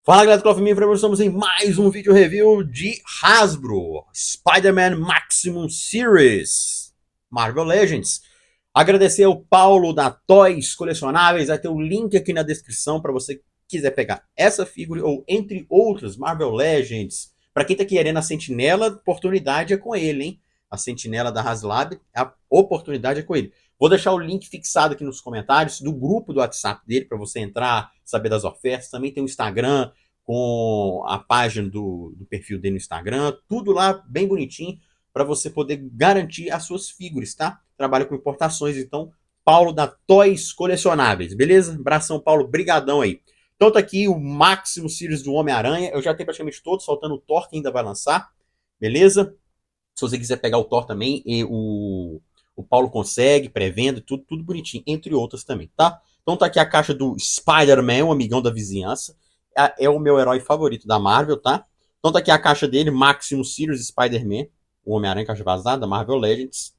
Fala galera do Call of Duty, estamos em mais um vídeo review de Hasbro Spider-Man Maximum Series Marvel Legends. Agradecer ao Paulo da Toys Colecionáveis, vai ter o link aqui na descrição para você que quiser pegar essa figura ou entre outras Marvel Legends. Para quem tá querendo a Sentinela, a oportunidade é com ele, hein? A Sentinela da HasLab, a oportunidade é com ele. Vou deixar o link fixado aqui nos comentários do grupo do WhatsApp dele para você entrar, saber das ofertas. Também tem o Instagram com a página do perfil dele no Instagram, tudo lá bem bonitinho para você poder garantir as suas figuras, tá? Trabalha com importações, então Paulo da Toys Colecionáveis, beleza? Abração, Paulo, brigadão aí. Então tá aqui o Máximo Series do Homem-Aranha, eu já tenho praticamente todos, faltando o Thor que ainda vai lançar, beleza? Se você quiser pegar o Thor também, o Paulo consegue, pré-venda, tudo bonitinho, entre outras também, tá? Então tá aqui a caixa do Spider-Man, o amigão da vizinhança. É o meu herói favorito da Marvel, tá? Então tá aqui a caixa dele, Maximum Series Spider-Man, o Homem-Aranha caixa vazada, Marvel Legends.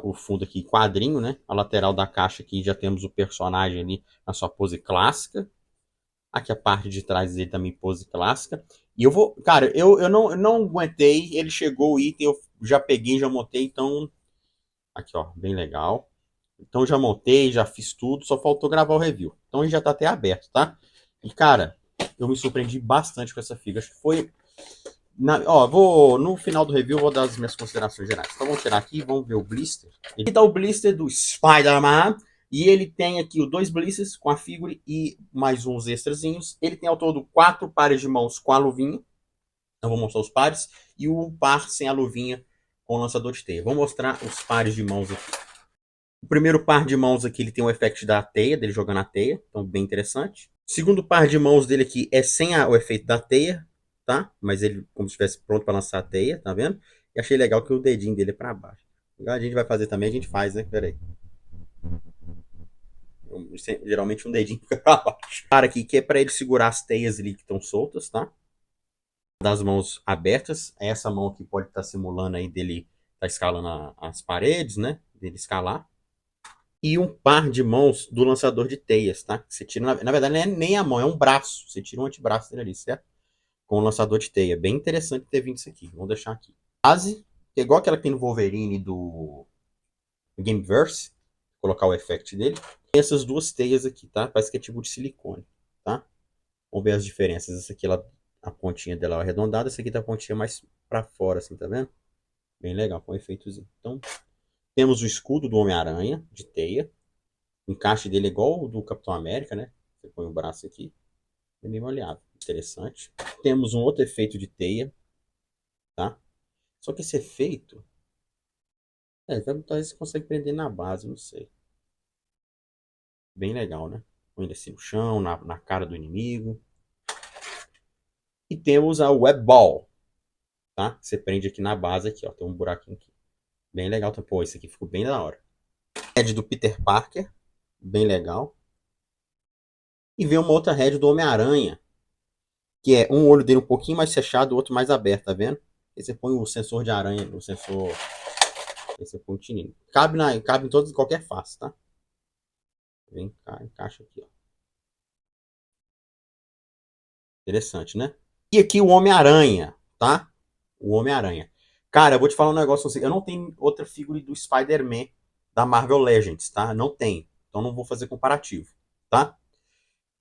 O fundo aqui, quadrinho, né? A lateral da caixa aqui já temos o personagem ali na sua pose clássica. Aqui a parte de trás dele também pose clássica. E eu vou. Cara, eu não aguentei. Ele chegou o item, eu já peguei, já montei. Então. Aqui, ó, bem legal. Então já montei, já fiz tudo. Só faltou gravar o review. Então ele já tá até aberto, tá? E, cara, eu me surpreendi bastante com essa figura. Acho que foi. No final do review, eu vou dar as minhas considerações gerais. Então vamos tirar aqui, vamos ver o blister. Aqui tá o blister do Spider-Man. E ele tem aqui os dois blisters com a figura e mais uns extrazinhos. Ele tem ao todo 4 pares de mãos com a luvinha. Então vou mostrar os pares. E o par sem a luvinha com o lançador de teia. Vou mostrar os pares de mãos aqui. O primeiro par de mãos aqui ele tem o efeito da teia, dele jogando a teia. Então bem interessante. O segundo par de mãos dele aqui é sem o efeito da teia, tá? Mas ele como se estivesse pronto para lançar a teia, tá vendo? E achei legal que o dedinho dele é para baixo. A gente vai fazer também, a gente faz, né? Pera aí. Geralmente um dedinho fica pra baixo. Para aqui que é para ele segurar as teias ali que estão soltas, tá? Das mãos abertas. Essa mão aqui pode estar simulando aí dele tá escalando as paredes, né? Dele escalar. E um par de mãos do lançador de teias, tá? Você tira, na verdade, não é nem a mão, é um braço. Você tira um antebraço dele ali, certo? Com o lançador de teia. Bem interessante ter vindo isso aqui. Vamos deixar aqui. Base, que é igual aquela que tem no Wolverine do Gameverse. Vou colocar o effect dele. Tem essas duas teias aqui, tá? Parece que é tipo de silicone, tá? Vamos ver as diferenças. Essa aqui, ela, a pontinha dela é arredondada. Essa aqui tá a pontinha mais pra fora, assim, tá vendo? Bem legal, com um efeitozinho. Então, temos o escudo do Homem-Aranha, de teia. O encaixe dele é igual o do Capitão América, né? Você põe o braço aqui. É bem molhado. Interessante. Temos um outro efeito de teia, tá? Só que esse efeito... talvez você consegue prender na base, não sei. Bem legal, né? Põe ele assim no chão, na cara do inimigo. E temos a Web Ball, tá? Você prende aqui na base, aqui, ó. Tem um buraquinho aqui. Bem legal. Tá? Pô, esse aqui ficou bem da hora. Head do Peter Parker. Bem legal. E vem uma outra head do Homem-Aranha. Que é um olho dele um pouquinho mais fechado, o outro mais aberto, tá vendo? Aí você põe o sensor de aranha, o sensor... Aí você põe o tininho. Cabe em todos, qualquer face, tá? Vem cá, encaixa aqui, ó. Interessante, né? E aqui o Homem-Aranha, tá? O Homem-Aranha. Cara, eu vou te falar um negócio assim. Eu não tenho outra figura do Spider-Man da Marvel Legends, tá? Não tenho. Então não vou fazer comparativo, tá?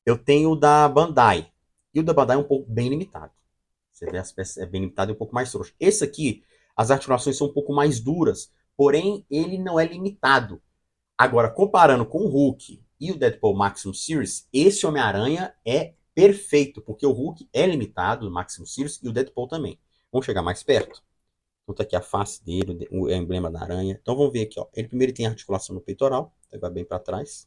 Eu tenho o da Bandai. E o da Bandai é um pouco bem limitado. Você vê as peças, é bem limitado e um pouco mais frouxo. Esse aqui, as articulações são um pouco mais duras, porém ele não é limitado. Agora, comparando com o Hulk e o Deadpool Maximum Series, esse Homem-Aranha é perfeito, porque o Hulk é limitado, o Maximum Series, e o Deadpool também. Vamos chegar mais perto? Então tá aqui a face dele, o emblema da aranha. Então vamos ver aqui, ó. Ele primeiro tem articulação no peitoral, ele vai bem para trás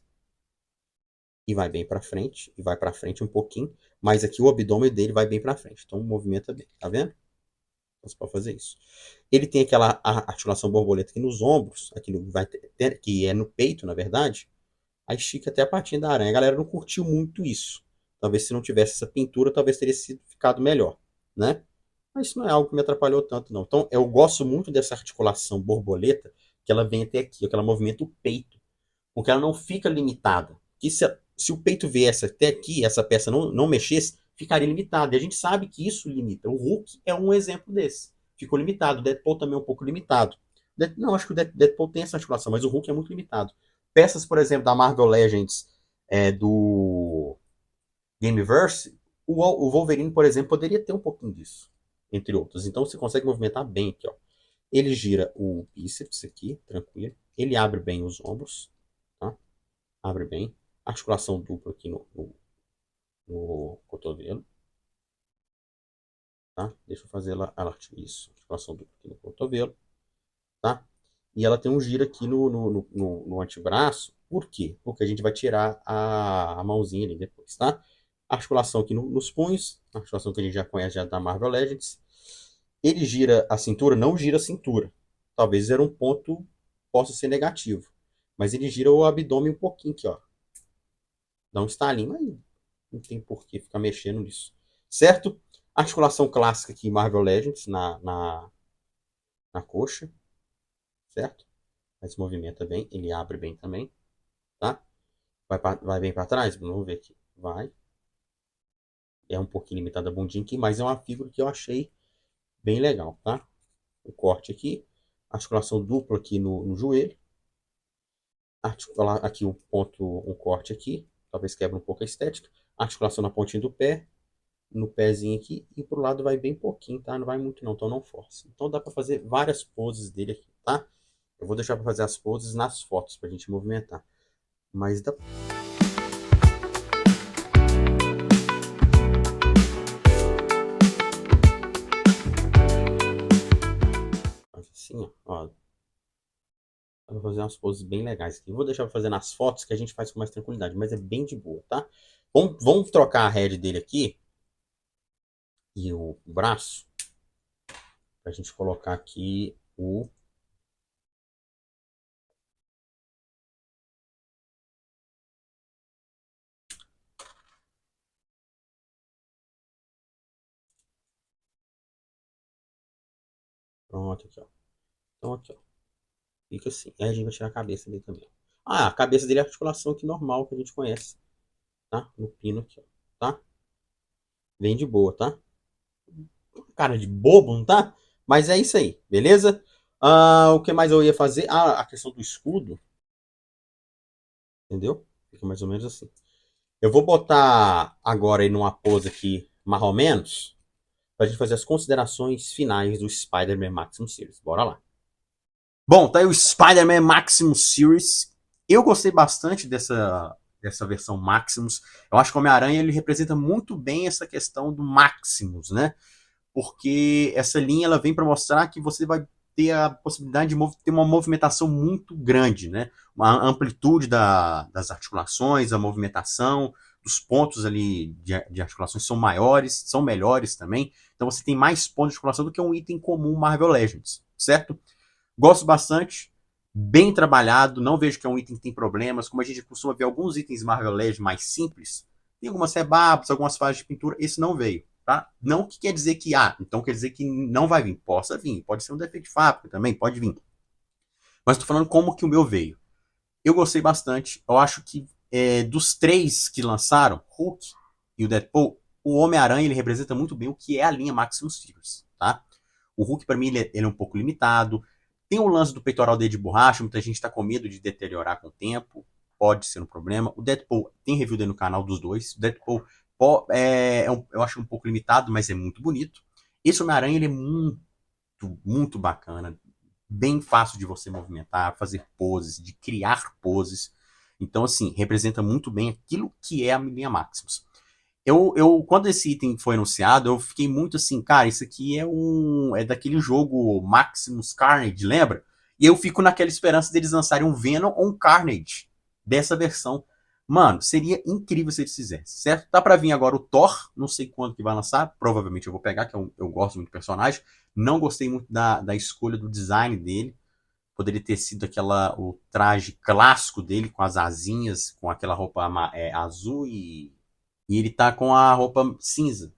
e vai bem para frente e vai para frente um pouquinho, mas aqui o abdômen dele vai bem para frente. Então movimenta bem, tá vendo? Então, você pode fazer isso. Ele tem aquela articulação borboleta aqui nos ombros, aqui que é no peito, na verdade. Aí estica até a patinha da aranha. A galera não curtiu muito isso. Talvez se não tivesse essa pintura, talvez teria ficado melhor, né? Mas isso não é algo que me atrapalhou tanto, não. Então, eu gosto muito dessa articulação borboleta, que ela vem até aqui, que ela movimenta o peito, porque ela não fica limitada. Que se o peito viesse até aqui, essa peça não mexesse, ficaria limitado. E a gente sabe que isso limita. O Hulk é um exemplo desse. Ficou limitado. O Deadpool também é um pouco limitado. Não, acho que o Deadpool tem essa articulação, mas o Hulk é muito limitado. Peças, por exemplo, da Marvel Legends do Gameverse, o Wolverine, por exemplo, poderia ter um pouquinho disso, entre outros. Então você consegue movimentar bem aqui, ó. Ele gira o bíceps aqui, tranquilo. Ele abre bem os ombros, tá? Abre bem. Articulação dupla aqui no cotovelo, tá? Deixa eu fazer isso. Articulação dupla aqui no cotovelo, tá? E ela tem um giro aqui no antebraço. Por quê? Porque a gente vai tirar a mãozinha ali depois, tá? Articulação aqui nos punhos, articulação que a gente já conhece já da Marvel Legends. Ele gira a cintura, não gira a cintura. Talvez era um ponto possa ser negativo. Mas ele gira o abdômen um pouquinho aqui, ó. Dá um estalinho, mas não tem por que ficar mexendo nisso. Certo? Articulação clássica aqui, Marvel Legends, na coxa. Certo? Mas movimenta bem, ele abre bem também. Tá? Vai bem para trás? Vamos ver aqui. Vai. É um pouquinho limitada a bundinha aqui, mas é uma figura que eu achei bem legal, tá? O corte aqui. Articulação dupla aqui no joelho. Articular aqui um corte aqui. Talvez quebre um pouco a estética. Articulação na pontinha do pé. No pezinho aqui. E pro lado vai bem pouquinho, tá? Não vai muito não, então não force. Então dá para fazer várias poses dele aqui, tá? Eu vou deixar para fazer as poses nas fotos pra gente movimentar. Mas dá. Assim, ó. Eu vou fazer umas poses bem legais aqui. Eu vou deixar pra fazer nas fotos que a gente faz com mais tranquilidade, mas é bem de boa, tá? Vamos trocar a head dele aqui e o braço pra gente colocar aqui o. Pronto, aqui, ó. Então, aqui, ó. Fica assim. Aí a gente vai tirar a cabeça dele também. Ah, a cabeça dele é a articulação aqui normal que a gente conhece, tá? No pino aqui, ó. Tá? Bem de boa, tá? Cara de bobo, não tá? Mas é isso aí, beleza? O que mais eu ia fazer? A questão do escudo, entendeu? Fica mais ou menos assim. Eu vou botar agora aí numa pose aqui, mais ou menos, pra gente fazer as considerações finais do Spider-Man Maximus Series. Bora lá. Bom, tá aí o Spider-Man Maximus Series. Eu gostei bastante dessa versão Maximus. Eu acho que o Homem-Aranha ele representa muito bem essa questão do Maximus, né? Porque essa linha ela vem para mostrar que você vai ter a possibilidade de ter uma movimentação muito grande, né? Uma amplitude das articulações, a movimentação, dos pontos ali de articulações são maiores, são melhores também. Então você tem mais pontos de articulação do que um item comum Marvel Legends, certo? Gosto bastante, bem trabalhado, não vejo que é um item que tem problemas, como a gente costuma ver alguns itens Marvel Legends mais simples, tem algumas rebabs, algumas fases de pintura, esse não veio. Tá? Não que quer dizer que então quer dizer que não vai vir. Possa vir, pode ser um defeito de fábrica também, pode vir. Mas estou falando como que o meu veio. Eu gostei bastante. Eu acho que dos três que lançaram, Hulk e o Deadpool, o Homem-Aranha ele representa muito bem o que é a linha Maximus Series, tá? O Hulk para mim ele é um pouco limitado. Tem o lance do peitoral dele de borracha, muita gente está com medo de deteriorar com o tempo. Pode ser um problema. O Deadpool tem review dele no canal dos dois. O Deadpool eu acho um pouco limitado, mas é muito bonito. Esse Homem-Aranha ele é muito, muito bacana. Bem fácil de você movimentar, fazer poses, de criar poses. Então, assim, representa muito bem aquilo que é a linha Maximus. Quando esse item foi anunciado, eu fiquei muito assim, cara, isso aqui é daquele jogo Maximus Carnage, lembra? E eu fico naquela esperança deles lançarem um Venom ou um Carnage dessa versão. Mano, seria incrível se eles fizessem, certo? Tá pra vir agora o Thor, não sei quando que vai lançar, provavelmente eu vou pegar, que eu gosto muito do personagem. Não gostei muito da escolha do design dele. Poderia ter sido o traje clássico dele, com as asinhas, com aquela roupa azul e ele tá com a roupa cinza,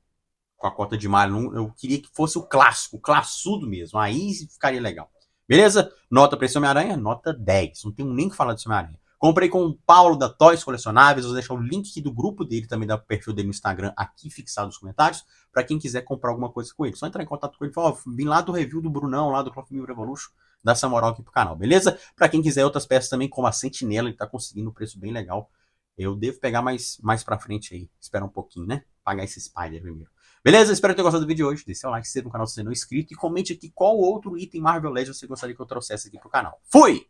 com a cota de malha. Eu queria que fosse o clássico, o classudo mesmo. Aí ficaria legal. Beleza? Nota pra esse Homem-Aranha? Nota 10. Não tenho nem o que falar desse Homem-Aranha. Comprei com o Paulo da Toys Colecionáveis. Vou deixar o link aqui do grupo dele, também do perfil dele no Instagram, aqui fixado nos comentários, para quem quiser comprar alguma coisa com ele. Só entrar em contato com ele e falar, vim lá do review do Brunão, lá do Cloth Milk Revolution, dá essa moral aqui pro canal, beleza? Para quem quiser outras peças também, como a Sentinela, ele tá conseguindo um preço bem legal. Eu devo pegar mais pra frente aí, esperar um pouquinho, né? Pagar esse Spider primeiro. Beleza? Espero ter gostado do vídeo de hoje. Deixe seu like, se inscreva no canal se você não é inscrito e comente aqui qual outro item Marvel Legends você gostaria que eu trouxesse aqui pro canal. Fui!